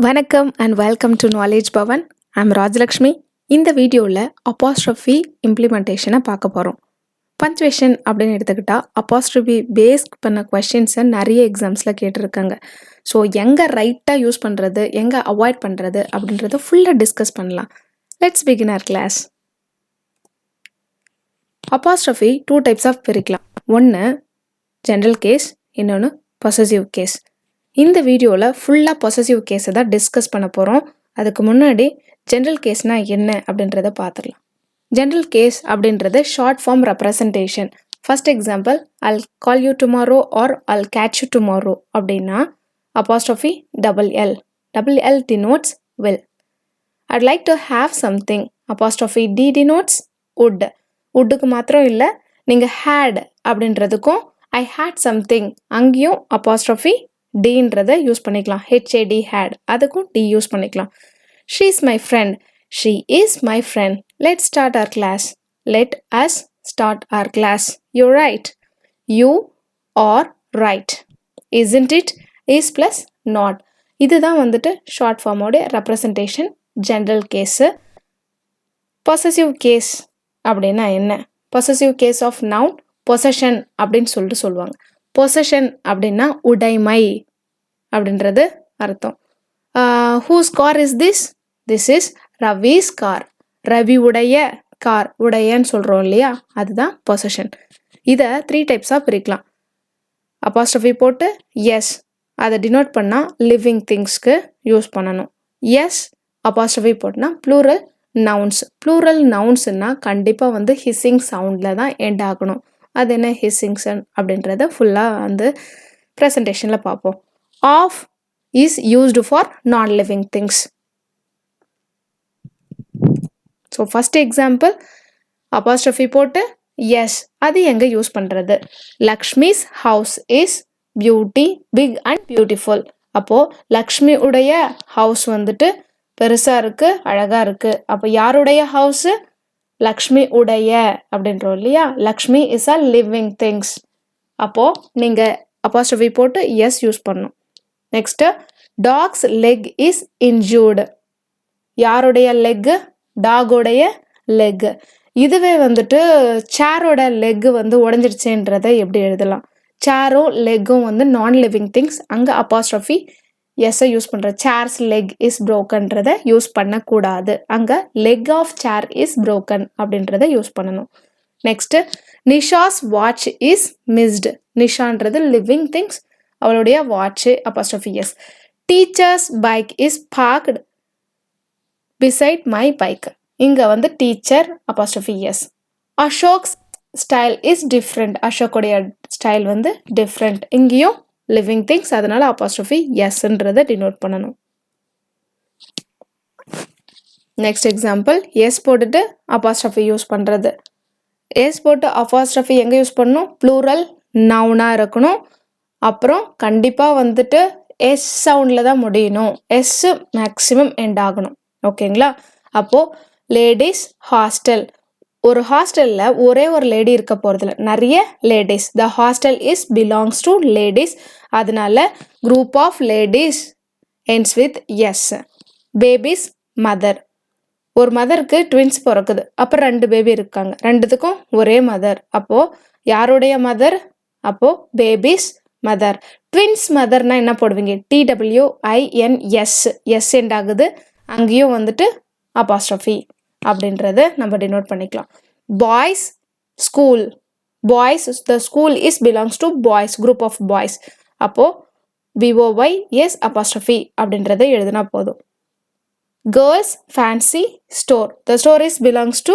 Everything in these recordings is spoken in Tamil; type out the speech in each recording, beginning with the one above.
வணக்கம் and welcome to Knowledge Bhavan. I'm Rajalakshmi. இந்த வீடியோவில் apostrophe implementation பார்க்க போகிறோம். பஞ்சுவேஷன் அப்படின்னு எடுத்துக்கிட்டா apostrophe பேஸ் பண்ண கொஷின்ஸை நிறைய எக்ஸாம்ஸில் கேட்டிருக்காங்க. ஸோ எங்கே ரைட்டாக யூஸ் பண்ணுறது, எங்கே அவாய்ட் பண்ணுறது அப்படின்றத ஃபுல்லாக டிஸ்கஸ் பண்ணலாம். Let's begin our class. apostrophe 2 types of பிரிக்கலாம். ஒன்று ஜென்ரல் கேஸ், இன்னொன்று பொசசிவ் கேஸ். இந்த வீடியோவில் ஃபுல்லாக பொசசிவ் கேஸை தான் டிஸ்கஸ் பண்ண போகிறோம். அதுக்கு முன்னாடி ஜென்ரல் கேஸ்னால் என்ன அப்படின்றத பார்த்துடலாம். ஜென்ரல் கேஸ் அப்படின்றது short form representation. First example, I'll call you tomorrow or I'll catch you tomorrow அப்படின்னா apostrophe double L. Double L denotes will. I'd like to have something. apostrophe D denotes would. woodக்கு மாத்திரம் இல்லை, நீங்கள் had அப்படின்றதுக்கும் I had something அங்கேயும் apostrophe Dன்றதை யூஸ் பண்ணிக்கலாம். HAD had அதுக்கும் D யூஸ் பண்ணிக்கலாம். She is my friend. She is my friend. Let's start our class. Let us start our class. You're right. You are right. Isn't it? Is plus not. இதுதான் வந்துட்டு ஷார்ட் ஃபார்மோட representation general case. Possessive case அப்படின்னா என்ன? Possessive case of noun possession அப்படின்னு சொல்லுவாங்க. பொசஷன் அப்படின்னா உடைமை அப்படின்றது அர்த்தம். Whose car is this? This is Ravi's car. Ravi உடைய கார், உடையன்னு சொல்கிறோம் இல்லையா, அதுதான் பொசஷன். இதை 3 டைப்ஸாக பிரிக்கலாம். அப்போஸ்ட்ரோஃபி போட்டு எஸ் அதை டினோட் பண்ணால் லிவிங் திங்ஸ்க்கு யூஸ் பண்ணணும். எஸ் அப்போஸ்ட்ரோஃபி போட்டுனா ப்ளூரல் நவுன்ஸ். ப்ளூரல் நவுன்ஸ்னால் கண்டிப்பாக வந்து ஹிஸ்ஸிங் சவுண்டில் தான் எண்ட் ஆகணும். அது என்ன ஹிஸ்ஸிங் சவுண்ட் அப்படின்றத ஃபுல்லாக வந்து ப்ரெசன்டேஷனில் பார்ப்போம். Of is used for non living things. So first example, apostrophe போட்டு எஸ் அது எங்கே யூஸ் பண்ணுறது? Lakshmi's house is beauty big and beautiful. அப்போது லக்ஷ்மி உடைய ஹவுஸ் வந்துட்டு பெருசாக இருக்குது, அழகாக இருக்குது. அப்போ யாருடைய ஹவுஸு? லக்ஷ்மி உடைய அப்படின்றோம் இல்லையா. Lakshmi is a living things. அப்போது நீங்கள் அப்போஸ்ட்ரோஃபி போட்டு எஸ் யூஸ் பண்ணணும். Next, dog's leg is injured. யாருடைய லெக்கு? டாகோடைய லெக்கு. இதுவே வந்துட்டு சேரோட லெக்கு வந்து உடஞ்சிடுச்சுன்றதை எப்படி எழுதலாம்? சேரும் லெக்கும் வந்து நான் லிவிங் திங்ஸ். அங்கே அப்போஸ்ட்ரோஃபி எஸ்ஸை யூஸ் பண்ணுற. சேர்ஸ் லெக் இஸ் ப்ரோக்கன்றதை யூஸ் பண்ணக்கூடாது. அங்கே leg of chair is broken அப்படின்றத யூஸ் பண்ணணும். Next, Nisha's watch is missed. நிஷான்றது லிவிங் திங்ஸ், அவளுடைய watch apostrophe S. Teacher's bike is parked beside my bike. இங்கே வந்து teacher apostrophe S. Ashok's style is different. அசோக்குடைய ஸ்டைல் வந்து டிஃப்ரெண்ட். இங்கேயும் லிவிங் திங்ஸ், அதனால அப்போஸ்ட்ரோஃபி எஸ்ன்றதை டினோட் பண்ணணும். நெக்ஸ்ட் எக்ஸாம்பிள், எஸ் போட்டுட்டு அப்போஸ்ட்ரோஃபி யூஸ் பண்ணுறது. எஸ் போட்டு அப்போஸ்ட்ரோஃபி எங்கே யூஸ் பண்ணணும்? ப்ளூரல் நவுனாக இருக்கணும். அப்புறம் கண்டிப்பாக வந்துட்டு எஸ் சவுண்டில் தான் முடியணும். எஸ்ஸு மேக்ஸிமம் எண்ட் ஆகணும். ஓகேங்களா? அப்போது லேடிஸ் ஹாஸ்டல். ஒரு ஹாஸ்டலில் ஒரே ஒரு லேடி இருக்க போகிறதில்ல, நிறைய ladies. The hostel is belongs to ladies. அதனால group of ladies ends with S. Baby's mother. ஒரு மதருக்கு ட்வின்ஸ் பிறக்குது, அப்புறம் 2 பேபி இருக்காங்க, 2த்துக்கும் ஒரே மதர். அப்போது யாருடைய மதர்? அப்போது பேபிஸ் மதர். ட்வின்ஸ் மதர்னா என்ன போடுவீங்க? TWINS. எஸ் எண்ட் ஆகுது. அங்கேயும் வந்துட்டு அப்போஸ்ட்ரோஃபி அப்படின்றத நம்ம டினோட் பண்ணிக்கலாம். Boys school. Boys, the school is belongs to boys, group of boys. அப்போது BOY எஸ் அப்போஸ்ட்ரோஃபி அப்படின்றத எழுதினா போதும். Girls fancy store. The store is belongs to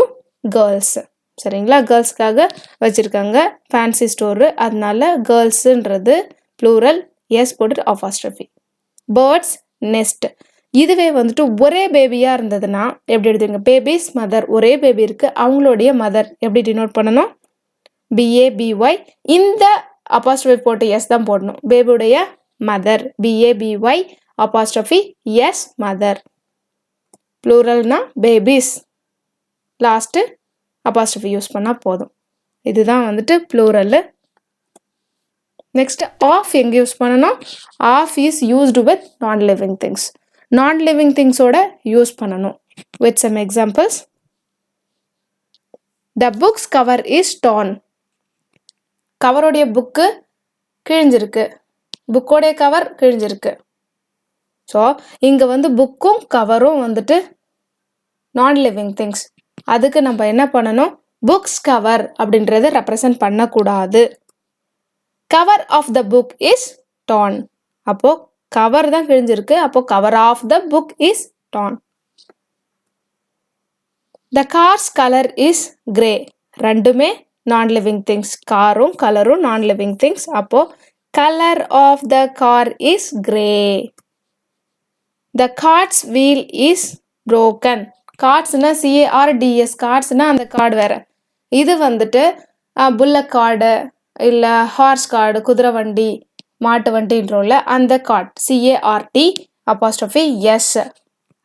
girls. சரிங்களா? கேர்ள்ஸ்க்காக வச்சுருக்காங்க ஃபேன்சி ஸ்டோரு, அதனால கேர்ள்ஸுன்றது ப்ளூரல் எஸ் போட்டு அப்போஸ்ட்ரோஃபி. Birds next. இதுவே வந்துட்டு ஒரே பேபியாக இருந்ததுன்னா எப்படி எழுதுவீங்க? Babies mother. ஒரே பேபி இருக்குது, அவங்களுடைய மதர் எப்படி டினோட் பண்ணணும்? BABY. இந்த அப்போஸ்ட்ரோஃபி போட்டு எஸ் தான் போடணும். பேபியுடைய mother BABY apostrophe S mother. ப்ளூரல்னா பேபிஸ், லாஸ்ட்டு அப்போஸ்ட்ரோஃபி யூஸ் பண்ணால் போதும். இதுதான் வந்துட்டு ப்ளூரல். Next, of எங்க யூஸ் பண்ணணும்? Of is used with non-living things. Non-living things ஓட யூஸ் பண்ணணும். With some examples. The book's cover is torn. கவரோடைய புக்கு கிழிஞ்சிருக்கு. புக்கோடைய கவர் கிழிஞ்சிருக்கு. ஸோ இங்கே வந்து புக்கும் கவரும் வந்துட்டு non-living things. அதுக்கு நம்ம என்ன பண்ணணும்? புக்ஸ் கவர் அப்படின்றத ரெப்ரசன்ட் பண்ணக்கூடாது. Cover of the book is torn. அப்போ கவர் தான் கிழிஞ்சிருக்கு. அப்போ cover of the book is torn. The car's colour is grey. ரெண்டுமே non-living things. காரும் கலரும் non-living things. அப்போ colour of the car is grey. The cart's wheel is broken. கார்ட்ஸ்னா CARDS, கார்ட்ஸ்னா அந்த கார்டு வேற. இது வந்துட்டு புல்லக் கார்டு இல்லை ஹார்ஸ் கார்டு, குதிரை வண்டி, மாட்டு வண்டின்றோம்ல அந்த கார்ட் CART'(S).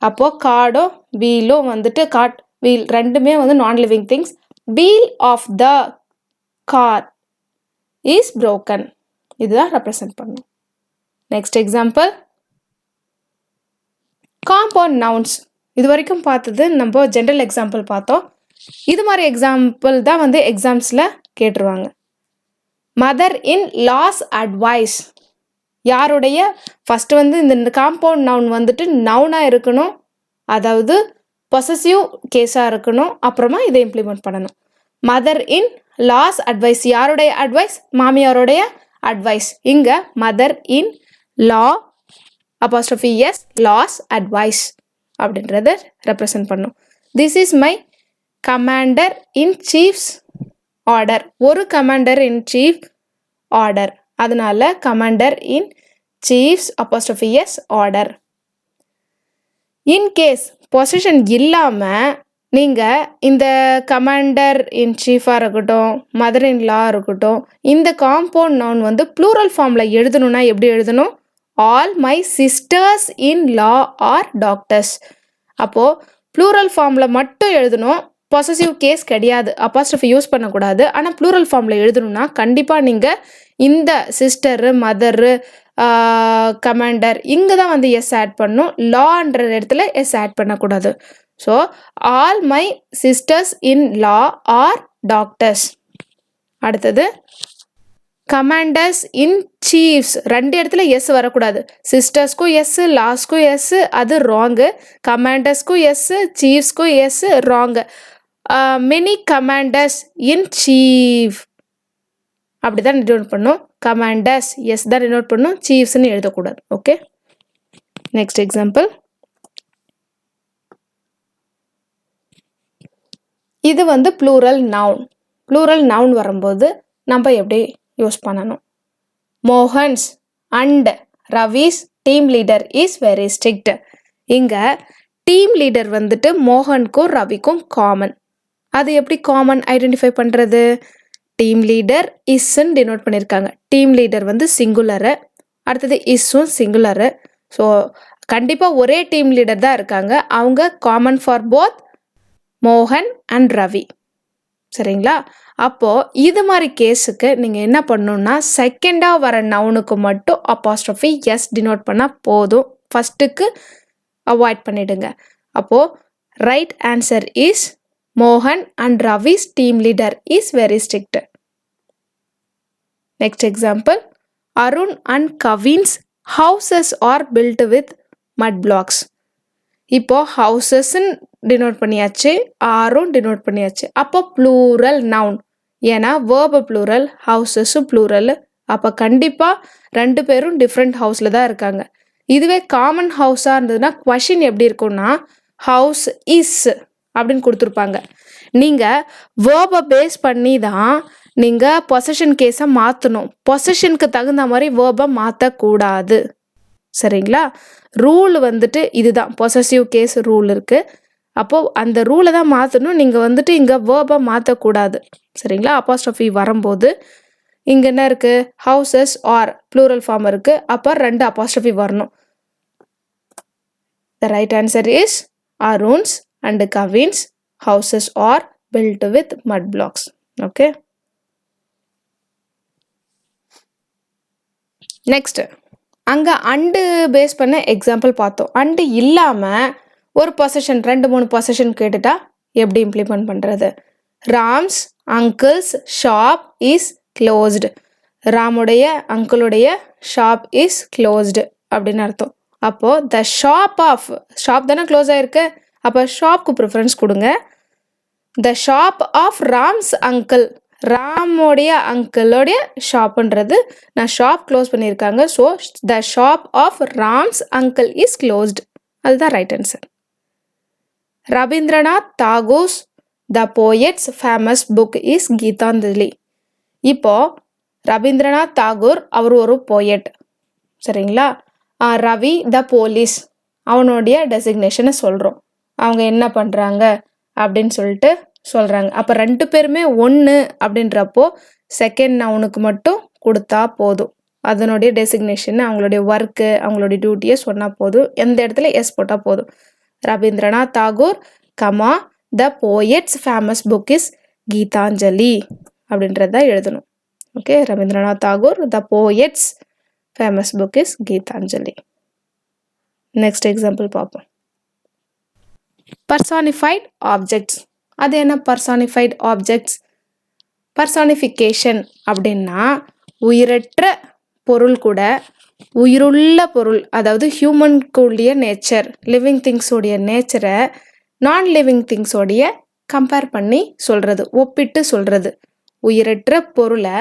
அப்போது கார்டும் வீலும் வந்துட்டு கார்ட் வீல் ரெண்டுமே வந்து non-living things. Wheel of the car is broken. இதுதான் ரெப்ரசன்ட் பண்ணும். Next example, compound nouns. இது வரைக்கும் பார்த்தது நம்ம ஜென்ரல் எக்ஸாம்பிள் பார்த்தோம். இது மாதிரி எக்ஸாம்பிள் தான் வந்து எக்ஸாம்ஸில் கேட்டுருவாங்க. Mother in law's advice. யாருடைய ஃபஸ்ட்டு வந்து இந்த காம்பவுண்ட் நவுன் வந்துட்டு நவுனாக இருக்கணும், அதாவது பொசசிவ் கேஸாக இருக்கணும். அப்புறமா இதை இம்ப்ளிமெண்ட் பண்ணணும். Mother in law's advice. யாருடைய அட்வைஸ்? மாமியாருடைய அட்வைஸ். இங்கே mother in law (S) law's advice அப்படின்றத ரெப்ரசன்ட் பண்ணும். This is my commander in chief's order. ஒரு கமாண்டர் இன் சீஃப் ஆர்டர், அதனால commander in chief's (S) order. In case possession இல்லாமல் நீங்கள் இந்த கமாண்டர் இன் சீஃபாக இருக்கட்டும், மதர் இன் லா இருக்கட்டும், இந்த காம்பவுண்ட் நவுன் வந்து ப்ளூரல் ஃபார்மில் எழுதணும்னா எப்படி எழுதணும்? All my sisters in law are doctors. அப்போது ப்ளூரல் ஃபார்மில் மட்டும் எழுதணும். பொசசிவ் கேஸ் கிடையாது, அப்பாஸ்ட்ரஃபி யூஸ் பண்ணக்கூடாது. ஆனால் ப்ளூரல் ஃபார்மில் எழுதணும்னா கண்டிப்பாக நீங்கள் இந்த சிஸ்டரு, மதரு, கமாண்டர் இங்கே தான் வந்து எஸ் ஆட் பண்ணணும். லான்ற இடத்துல எஸ் ஆட் பண்ணக்கூடாது. So all my sisters in law are doctors. அடுத்தது கமாண்டர்ஸ் இன் சீஃப்ஸ். ரெண்டு இடத்துல எஸ் வரக்கூடாது. சிஸ்டர்ஸ்க்கும் எஸ், லாஸ்க்கும் எஸ், அது ராங்கு. கமாண்டர்ஸ்க்கும் எஸ், சீஃப்ஸ்க்கும் S, wrong. Many commanders in chief அப்படி தான் டினோட் பண்ணும். கமாண்டர்ஸ் எஸ் தான் டினோட் பண்ணும், சீஃப்ஸ்ன்னு எழுதக்கூடாது. Okay, next example. இது வந்து ப்ளூரல் நவுன். ப்ளூரல் நவுன் வரும்போது நம்ம எப்படி யூஸ் பண்ணணும்? Mohan's and Ravi's team leader is very strict. இங்கே டீம் லீடர் வந்துட்டு மோகனுக்கும் ரவிக்கும் காமன். அது எப்படி காமன் ஐடென்டிஃபை பண்ணுறது? டீம் லீடர் இஸ்ன்னு டினோட் பண்ணியிருக்காங்க. டீம் லீடர் வந்து சிங்குலரு, அடுத்தது இஸ்ஸும் சிங்குலரு. ஸோ கண்டிப்பாக ஒரே டீம் லீடர் தான் இருக்காங்க. அவங்க காமன் ஃபார் போத் மோகன் அண்ட் ரவி. சரிங்களா? அப்போது இது மாதிரி கேஸுக்கு நீங்கள் என்ன பண்ணணுன்னா, செகண்டாக வர நவுனுக்கு மட்டும் அப்பாஸ்ட்ரஃபி எஸ் டினோட் பண்ணால் போதும். ஃபஸ்ட்டுக்கு அவாய்ட் பண்ணிடுங்க. அப்போது ரைட் ஆன்சர் இஸ் மோகன் and Ravi's team leader is very strict. Next example, Arun and Kavin's houses are built with mud blocks. இப்போது ஹவுசஸ்ன்னு டினோட் பண்ணியாச்சு, ஆரும் டினோட் பண்ணியாச்சு. அப்போ ப்ளூரல் நவுன், ஏன்னா வேர்பு ப்ளூரல், ஹவுசஸும் ப்ளூரல். அப்போ கண்டிப்பாக ரெண்டு பேரும் டிஃப்ரெண்ட் ஹவுஸில் தான் இருக்காங்க. இதுவே காமன் ஹவுஸாக இருந்ததுன்னா கொஷின் எப்படி இருக்கும்னா ஹவுஸ் இஸ் அப்படின்னு கொடுத்துருப்பாங்க. நீங்கள் வேர்பை பேஸ் பண்ணி தான் நீங்கள் பொசஷன் கேஸை மாற்றணும். பொசஷனுக்கு தகுந்த மாதிரி வேர்பை மாற்றக்கூடாது. சரிங்களா? ரூல் வந்துட்டு இதுதான், பொசசிவ் கேஸ் ரூல் இருக்குது. அப்போது அந்த ரூலை தான் மாற்றணும். நீங்கள் வந்துட்டு இங்கே வேர்பை மாற்றக்கூடாது. சரிங்களா? அப்பாஸ்ட்ரஃபி வரும்போது இங்கே என்ன இருக்குது? ஹவுசஸ் ஆர் ப்ளூரல் ஃபார்ம் இருக்குது. அப்போ ரெண்டு அப்பாஸ்ட்ரஃபி வரணும். The right answer is Arun's and Kavin's houses are built with mud blocks. Okay. Next அங்கே அண்டு பேஸ் பண்ண எக்ஸாம்பிள் பார்த்தோம். அண்டு இல்லாமல் ஒரு பொசிஷன் 2-3 பொசிஷன் கேட்டுட்டா எப்படி இம்ப்ளிமெண்ட் பண்ணுறது? Ram's uncle's shop is closed. ராமுடைய அங்கிளுடைய ஷாப் இஸ் க்ளோஸ்டு அப்படின்னு அர்த்தம். அப்போது த ஷாப் தானே க்ளோஸ் ஆகிருக்கு, அப்போ ஷாப்க்கு ப்ரிஃபரன்ஸ் கொடுங்க. The shop of Ram's uncle, ராமோடைய அங்கிளோடைய ஷாப்புன்றது நான் ஷாப் க்ளோஸ் பண்ணியிருக்காங்க. So the shop of Ram's uncle is closed, அதுதான் right answer. Rabindranath Tagore's the poet's famous book is Gitanjali. இப்போது ரவீந்திரநாத் தாகூர் அவர் ஒரு போயட், சரிங்களா? ரவி த போலீஸ் அவனுடைய டெசிக்னேஷனை சொல்கிறோம். அவங்க என்ன பண்ணுறாங்க அப்படின்னு சொல்லிட்டு சொல்கிறாங்க. அப்போ 2 பேருமே ஒன்று அப்படின்றப்போ செகண்ட் நவுனுக்கு மட்டும் கொடுத்தா போதும். அதனுடைய டெசிக்னேஷன், அவங்களுடைய ஒர்க்கு, அவங்களுடைய டியூட்டியை சொன்னால் போதும். எந்த இடத்துல எஸ் போட்டால் போதும். Rabindranath Tagore comma the poet's famous book is Gitanjali அப்படின்றத எழுதணும். Okay, Rabindranath Tagore the poet's famous book is Gitanjali. Next example பார்ப்போம். Personified objects. அது என்ன பர்சானிஃபைட் ஆப்ஜெக்ட்ஸ்? பர்சானிஃபிகேஷன் அப்படின்னா உயிரற்ற பொருள் கூட உயிருள்ள பொருள், அதாவது ஹியூமனுக்குடைய நேச்சர், லிவிங் திங்ஸோடைய நேச்சரை நான் லிவிங் திங்ஸோடைய கம்பேர் பண்ணி சொல்கிறது, ஒப்பிட்டு சொல்கிறது. உயிரற்ற பொருளை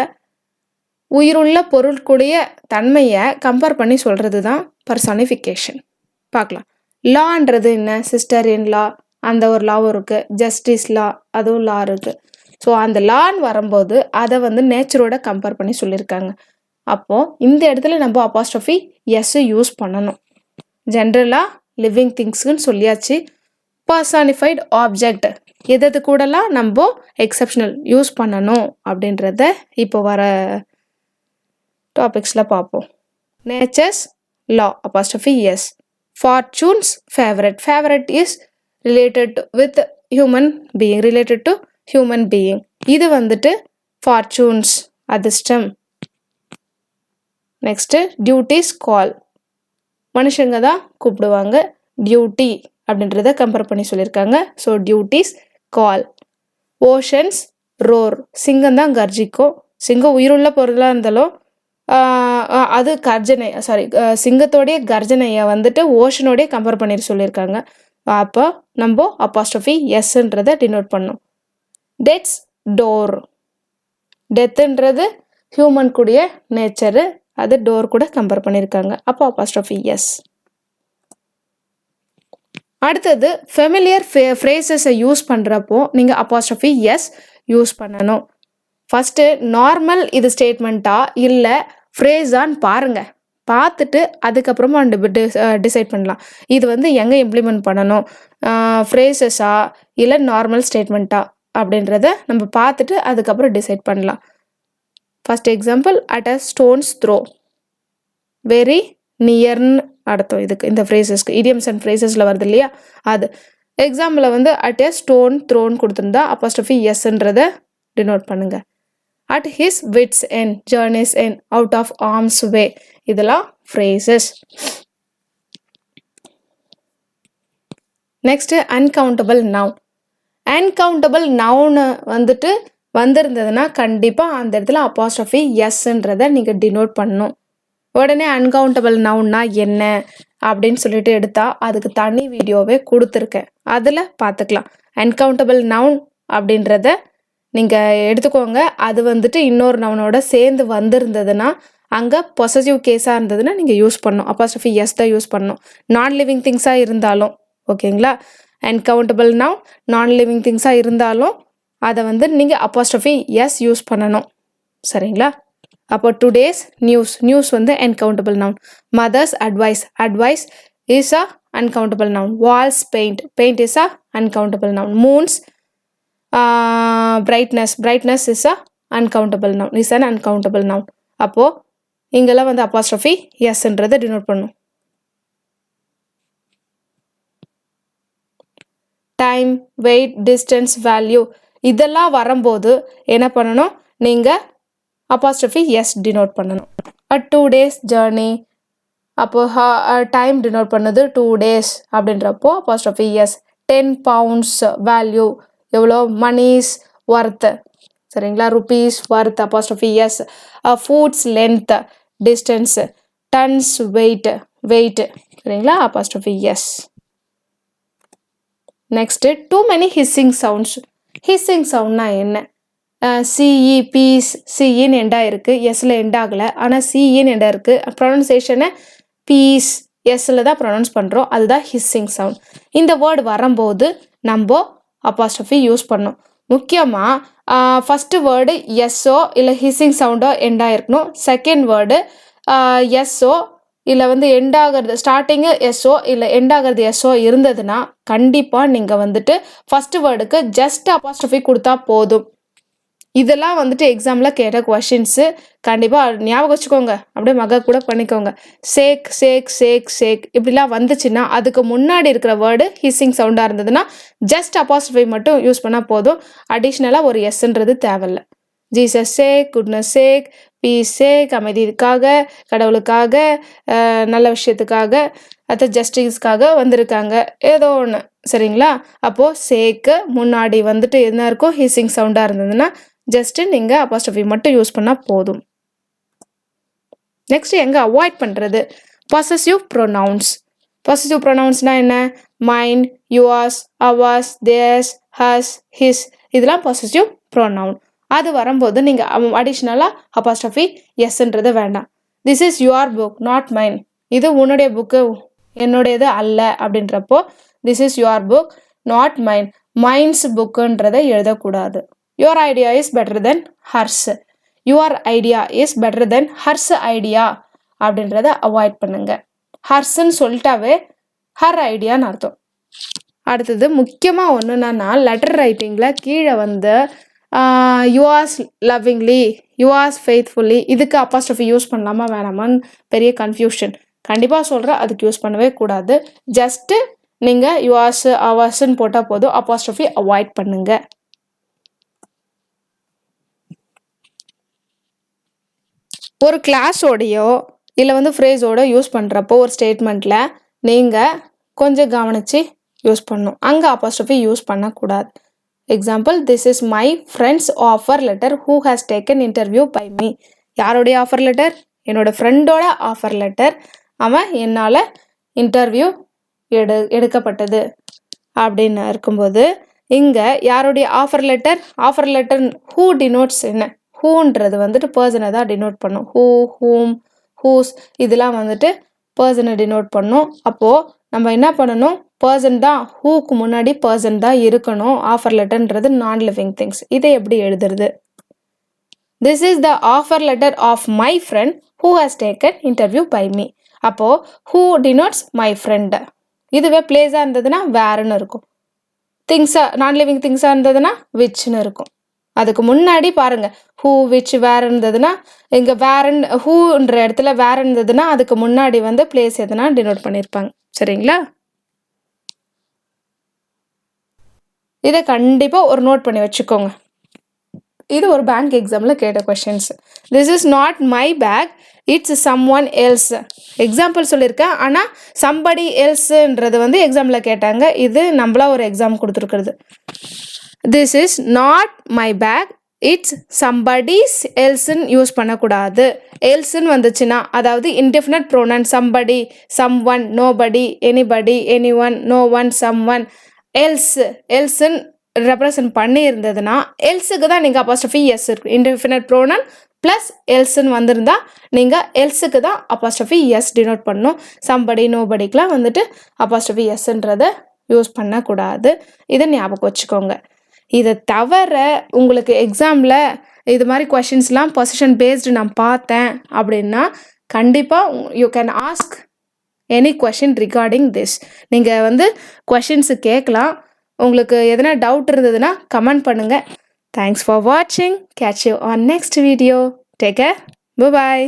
உயிருள்ள பொருளுக்குடைய தன்மையை கம்பேர் பண்ணி சொல்கிறது தான் பர்சானிஃபிகேஷன். பார்க்கலாம். லான்றது என்ன? சிஸ்டர் இன் லா, அந்த ஒரு லாவும் இருக்குது. ஜஸ்டிஸ் லா, அதுவும் லா இருக்குது. ஸோ அந்த லான்னு வரும்போது அதை வந்து நேச்சரோட கம்பேர் பண்ணி சொல்லியிருக்காங்க. அப்போது இந்த இடத்துல நம்ம அப்பாஸ்ட்ரோஃபி எஸ் யூஸ் பண்ணணும். ஜென்ரலாக லிவிங் திங்ஸ்க்குன்னு சொல்லியாச்சு. பர்சானிஃபைட் ஆப்ஜெக்ட் எது கூடலாம் நம்ம எக்ஸப்ஷனல் யூஸ் பண்ணணும் அப்படின்றத இப்போ வர டாபிக்ஸில் பார்ப்போம். Nature's law apostrophe S. Fortune's favourite. Favourite is related with human being, related to human being. இது வந்துட்டு ஃபார்ச்சூன்ஸ் அதிர்ஷ்டம். நெக்ஸ்ட்டு டியூட்டிஸ் கால், மனுஷங்க தான் கூப்பிடுவாங்க. டியூட்டி அப்படின்றத கம்பேர் பண்ணி சொல்லியிருக்காங்க. ஸோ டியூட்டிஸ் கால். ஓஷன்ஸ் ரோர், சிங்கம் தான் கர்ஜிக்கும். சிங்கம் உயிருள்ள பொருளாக இருந்தாலும் அது கர்ஜனை, சிங்கத்தோடைய கர்ஜனையை வந்துட்டு ஓஷனோடைய கம்பேர் பண்ணி சொல்லியிருக்காங்க. அப்போ நம்ம அப்பாஸ்ட்ரோஃபி எஸ்ன்றதை டினோட் பண்ணோம். Death's door. டெத்துன்றது ஹியூமன் கூடிய நேச்சரு, அது டோர் கூட கம்பேர் பண்ணியிருக்காங்க. அப்போ அப்பாஸ்ட்ரோஃபி எஸ். அடுத்தது ஃபெமிலியர் ஃப்ரேசஸை யூஸ் பண்ணுறப்போ நீங்கள் அப்பாஸ்ட்ரோஃபி எஸ் யூஸ் பண்ணணும். ஃபஸ்ட்டு நார்மல் இது ஸ்டேட்மெண்ட்டா இல்லை ஃப்ரேஸான்னு பாருங்கள். பார்த்துட்டு அதுக்கப்புறமா டிசைட் பண்ணலாம் இது வந்து எங்கே இம்ப்ளிமெண்ட் பண்ணணும், ஃப்ரேசஸா இல்லை நார்மல் ஸ்டேட்மெண்ட்டா அப்படின்றத நம்ம பார்த்துட்டு அதுக்கப்புறம் டிசைட் பண்ணலாம். First example, at a stone's throw. Very நியர்னு அர்த்தம் இதுக்கு, இந்த ஃப்ரேசஸ்க்கு. இடியம்ஸ் அண்ட் ஃப்ரேசஸில் வருது இல்லையா, அது எக்ஸாம்பிளில் வந்து அட் எ ஸ்டோன் த்ரோன்னு கொடுத்துருந்தா அப்பாஸ்ட்ரோஃபி எஸ்ன்றதை டினோட் பண்ணுங்கள். At his wit's end, journey's end, out of arm's way, இதெல்லாம் phrases. Next uncountable noun. Uncountable noun வந்துட்டு வந்திருந்ததுன்னா கண்டிப்பாக அந்த இடத்துல அப்பாஸ்ட்ரோஃபி எஸ்ன்றதை நீங்கள் டினோட் பண்ணணும். உடனே அன்கவுண்டபிள் நவுன்னா என்ன அப்படின்னு சொல்லிட்டு எடுத்தால் அதுக்கு தனி வீடியோவே கொடுத்துருக்கேன், அதில் பார்த்துக்கலாம். அன்கவுண்டபிள் நவுன் அப்படின்றத நீங்கள் எடுத்துக்கோங்க. அது வந்துட்டு இன்னொரு நவுனோட சேர்ந்து வந்திருந்ததுன்னா அங்கே பொசசிவ் கேஸாக இருந்ததுன்னா நீங்கள் யூஸ் பண்ணணும், அப்பாஸ்ட்ரோஃபி எஸ் தான் யூஸ் பண்ணணும். நான் லிவிங் திங்ஸாக இருந்தாலும் ஓகேங்களா, அன்கவுண்டபிள் நவுன் நான் லிவிங் திங்ஸாக இருந்தாலும் அதை வந்து நீங்கள் அப்பாஸ்ட்ரோஃபி எஸ் யூஸ் பண்ணணும், சரிங்களா? அப்போ டுடேஸ் நியூஸ், நியூஸ் வந்து uncountable noun. Mother's advice, advice is a uncountable noun. Wall's paint, paint is a uncountable noun. Moon's brightness, brightness is a uncountable noun, is an uncountable noun. அப்போ இங்கெல்லாம் வந்து apostrophe எஸ்ன்றதை டினோட் பண்ணும். டைம், வெயிட், டிஸ்டன்ஸ், வேல்யூ இதெல்லாம் வரும்போது என்ன பண்ணணும், நீங்கள் apostrophe எஸ் டினோட் பண்ணணும். 2 days journey. அப்போ டைம் டினோட் பண்ணது 2 days அப்படின்றப்போ apostrophe s. 10 pounds வேல்யூ எவ்வளோ மணிஸ் ஒர்த் சரிங்களா rupees worth apostrophe s. Foot's length distance ton's weight சரிங்களா apostrophe s. Next too many hissing sounds. hissing soundனா என்ன சிஇ பீஸ் சிஇன்னு எண்டா இருக்குது எஸ்ல எண்ட் ஆகலை ஆனால் சிஇன்னு எண்டா இருக்குது ப்ரொனன்சியேஷனை பீஸ் எஸ்ல தான் ப்ரொனவுன்ஸ் பண்ணுறோம் அதுதான் ஹிஸ்ஸிங் சவுண்ட். இந்த வேர்டு வரும்போது நம்ம அப்போஸ்ட்ரோஃபி யூஸ் பண்ணோம். முக்கியமாக ஃபஸ்ட்டு வேர்டு எஸ்ஸோ இல்லை ஹிஸ்ஸிங் சவுண்டோ எண்டாக இருக்கணும். செகண்ட் வேர்டு எஸ்ஸோ இல்லை எண்டாகிறது ஸ்டார்டிங்கு எஸ்ஸோ இல்லை எண்டாகிறது எஸ்ஸோ இருந்ததுன்னா கண்டிப்பாக நீங்கள் ஃபஸ்ட்டு வேர்டுக்கு ஜஸ்ட் அப்போஸ்ட்ரோஃபி கொடுத்தா போதும். இதெல்லாம் எக்ஸாமில் கேட்ட கொஷின்ஸு கண்டிப்பாக ஞாபகம் வச்சுக்கோங்க. அப்படியே மக கூட பண்ணிக்கோங்க. சேக் சேக் சேக் சேக் இப்படிலாம் வந்துச்சுன்னா அதுக்கு முன்னாடி இருக்கிற வேர்டு ஹிஸ்ஸிங் சவுண்டாக இருந்ததுன்னா ஜஸ்ட் அப்போஸ்ட்ரோஃபி மட்டும் யூஸ் பண்ணால் போதும். அடிஷ்னலாக ஒரு எஸ்ன்றது தேவையில்லை. ஜீசஸ் சேக், குட்னஸ் சேக், பீஸ் சேக், அமைதிக்காக, கடவுளுக்காக, நல்ல விஷயத்துக்காக, அது ஜஸ்டிஸ்க்காக வந்திருக்காங்க ஏதோ ஒன்று சரிங்களா. அப்போது சேக்கு முன்னாடி என்ன இருக்கும் ஹிஸ்ஸிங் சவுண்டாக இருந்ததுன்னா ஜஸ்ட்டு நீங்கள் அப்போஸ்ட்ரோஃபி மட்டும் யூஸ் பண்ணால் போதும். நெக்ஸ்ட் எங்கே அவாய்ட் பண்ணுறது பொசசிவ் ப்ரொனவுன்ஸ். பொசசிவ் ப்ரொனவுன்ஸ்னால் என்ன mine, yours, ours, theirs, hers, his இதெல்லாம் பொசசிவ் ப்ரொனவுன். அது வரும்போது நீங்கள் அடிஷ்னலாக அப்போஸ்ட்ரோஃபி எஸ்ன்றதை வேண்டாம். This is your book not mine. இது உன்னுடைய புக்கு என்னுடையது அல்ல அப்படின்றப்போ this is your book not mine. Mine's புக்குன்றதை எழுதக்கூடாது. your idea is better than hers. your idea is better than hers idea அப்படின்றத அவாய்ட் பண்ணுங்க. ஹர்ஸ்ன்னு சொல்லிட்டாவே ஹர் ஐடியான்னு அர்த்தம். அடுத்தது முக்கியமாக ஒன்று என்னன்னா லெட்டர் ரைட்டிங்கில் கீழே யுவாஸ் லவ்விங்லி, யுவாஸ் ஃபெய்த்ஃபுல்லி இதுக்கு அப்போஸ்ட்ரோஃபி யூஸ் பண்ணலாமா வேணாமான்னு பெரிய கன்ஃபியூஷன். கண்டிப்பாக சொல்கிறேன் அதுக்கு யூஸ் பண்ணவே கூடாது. ஜஸ்ட்டு நீங்கள் யுவாஸ் அவர்ஸ்ன்னு போட்டால் போதும். அப்போஸ்ட்ரோஃபி அவாய்ட் பண்ணுங்க. ஒரு கிளாஸோடையோ இல்லை ஃப்ரேஸோட யூஸ் பண்ணுறப்போ ஒரு ஸ்டேட்மெண்ட்டில் நீங்கள் கொஞ்சம் கவனித்து யூஸ் பண்ணணும். அங்கே அப்போஸ்ட்ரோஃபி யூஸ் பண்ணக்கூடாது. Example this is my friend's offer letter who has taken interview by me. யாருடைய ஆஃபர் லெட்டர் என்னோடய ஃப்ரெண்டோட ஆஃபர் லெட்டர். அவன் என்னால் இன்டர்வியூ எடுக்கப்பட்டது அப்படின்னு இருக்கும்போது இங்கே யாருடைய ஆஃபர் லெட்டர் ஹூ டினோட்ஸ் என்ன ஹூன்றது பர்சனை தான் டினோட் பண்ணும். ஹூ, ஹூம், ஹூஸ் இதெல்லாம் பர்சனை டினோட் பண்ணும். அப்போது நம்ம என்ன பண்ணணும் பர்சன் தான் ஹூக்கு முன்னாடி பர்சன் தான் இருக்கணும். ஆஃபர் லெட்டர்ன்றது நான் லிவிங் திங்ஸ். இதை எப்படி எழுதுறது this is the offer letter of my friend who has taken interview by me. அப்போது ஹூ டினோட்ஸ் மை ஃப்ரெண்டு. இதுவே பிளேஸாக இருந்ததுன்னா வேறுன்னு இருக்கும். திங்ஸாக நான் லிவிங் திங்ஸாக இருந்ததுன்னா விச்னு இருக்கும். அதுக்கு முன்னாடி பாருங்கள் ஹூ விச் வேறு இருந்ததுன்னா இங்கே வேறன் ஹூன்ற இடத்துல வேறு இருந்ததுன்னா அதுக்கு முன்னாடி பிளேஸ் எதுனா டினோட் பண்ணியிருப்பாங்க சரிங்களா. இதை கண்டிப்பாக ஒரு நோட் பண்ணி வச்சுக்கோங்க. இது ஒரு பேங்க் எக்ஸாமில் கேட்ட questions. This is not my bag it's someone else. Example சொல்லியிருக்கேன் ஆனால் சம்படி எல்ஸுன்றது எக்ஸாமில் கேட்டாங்க. இது நம்மளா ஒரு எக்ஸாம் கொடுத்துருக்குறது. This is not my bag it's somebody's எல்ஸ்ன்னு யூஸ் பண்ணக்கூடாது. எல்ஸ்ன்னு வந்துச்சுன்னா அதாவது indefinite pronoun somebody, someone, nobody, anybody, anyone, no one, someone. எல்ஸ்ன்னு ரெப்ரசன்ட் பண்ணி இருந்ததுன்னா எல்ஸுக்கு தான் நீங்கள் அப்போஸ்ட்ரோஃபி எஸ் இருக்கு. இன்டெஃபினட் ப்ரோனன் ப்ளஸ் எல்ஸ்ன்னு வந்திருந்தா நீங்கள் எல்ஸுக்கு தான் அப்போஸ்ட்ரோஃபி எஸ் டினோட் பண்ணணும். சம்படி நோபடிக்கெலாம் அப்போஸ்ட்ரோஃபி எஸ்ன்றதை யூஸ் பண்ணக்கூடாது. இதை ஞாபகம் வச்சுக்கோங்க. இதை தவிர உங்களுக்கு எக்ஸாமில் இது மாதிரி கொஷின்ஸ்லாம் பொசிஷன் பேஸ்டு நான் பார்த்தேன் அப்படின்னா கண்டிப்பாக you can ask any question regarding this. நீங்கள் கொஷின்ஸு கேட்கலாம். உங்களுக்கு எதனா டவுட் இருந்ததுன்னா கமெண்ட் பண்ணுங்கள். தேங்க்ஸ் ஃபார் வாட்சிங். Catch you on next video. Take care. By.